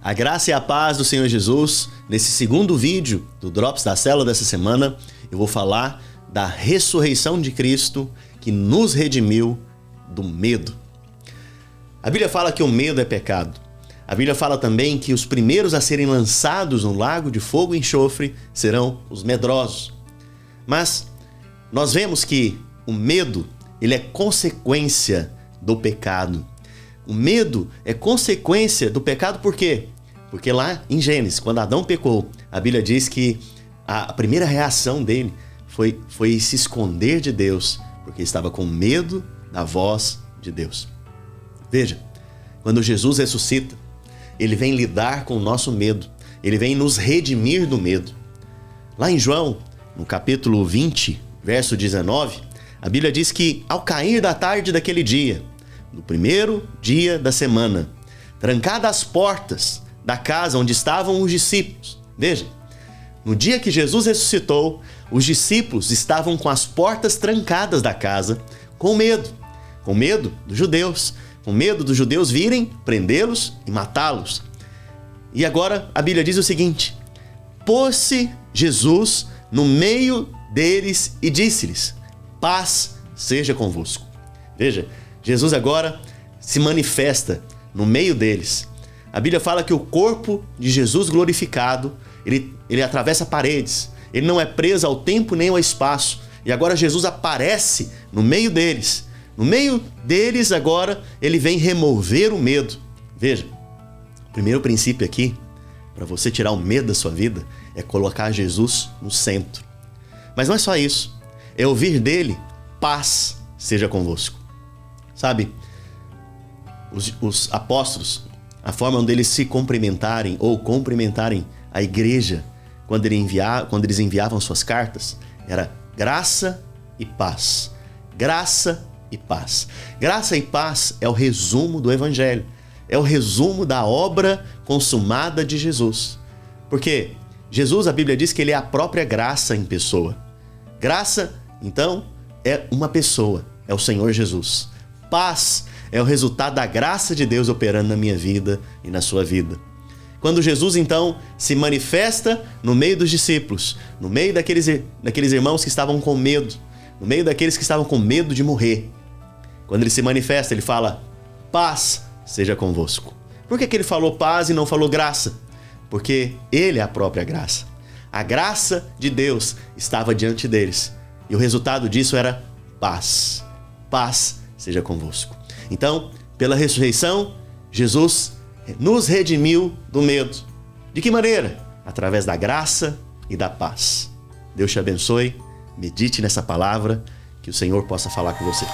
A graça e a paz do Senhor Jesus. Nesse segundo vídeo do Drops da Célula dessa semana, eu vou falar da ressurreição de Cristo que nos redimiu do medo. A Bíblia fala que o medo é pecado. A Bíblia fala também que os primeiros a serem lançados no lago de fogo e enxofre serão os medrosos. Mas nós vemos que o medo, ele é consequência do pecado. O medo é consequência do pecado por quê? Porque lá em Gênesis, quando Adão pecou, a Bíblia diz que a primeira reação dele foi se esconder de Deus, porque estava com medo da voz de Deus. Veja, quando Jesus ressuscita, ele vem lidar com o nosso medo, ele vem nos redimir do medo. Lá em João, no capítulo 20, verso 19, a Bíblia diz que ao cair da tarde daquele dia, no primeiro dia da semana, trancadas as portas da casa onde estavam os discípulos. Veja, no dia que Jesus ressuscitou, os discípulos estavam com as portas trancadas da casa, com medo dos judeus, com medo dos judeus virem prendê-los e matá-los. E agora a Bíblia diz o seguinte: pôs-se Jesus no meio deles e disse-lhes: paz seja convosco. Veja, Jesus agora se manifesta no meio deles. A Bíblia fala que o corpo de Jesus glorificado, ele atravessa paredes. Ele não é preso ao tempo nem ao espaço. E agora Jesus aparece no meio deles. No meio deles agora ele vem remover o medo. Veja, o primeiro princípio aqui, para você tirar o medo da sua vida, é colocar Jesus no centro. Mas não é só isso. É ouvir dele: paz seja convosco. Sabe, os apóstolos, a forma deles se cumprimentarem ou cumprimentarem a igreja quando eles enviavam suas cartas era graça e paz. Graça e paz. Graça e paz é o resumo do Evangelho. É o resumo da obra consumada de Jesus. Porque Jesus, a Bíblia diz que ele é a própria graça em pessoa. Graça, então, é uma pessoa, é o Senhor Jesus. Paz é o resultado da graça de Deus operando na minha vida e na sua vida. Quando Jesus, então, se manifesta no meio dos discípulos, no meio daqueles irmãos que estavam com medo, no meio daqueles que estavam com medo de morrer, quando ele se manifesta, ele fala: paz seja convosco. Por que ele falou paz e não falou graça? Porque ele é a própria graça. A graça de Deus estava diante deles. E o resultado disso era paz. Paz seja convosco. Então, pela ressurreição, Jesus nos redimiu do medo. De que maneira? Através da graça e da paz. Deus te abençoe, medite nessa palavra, que o Senhor possa falar com você.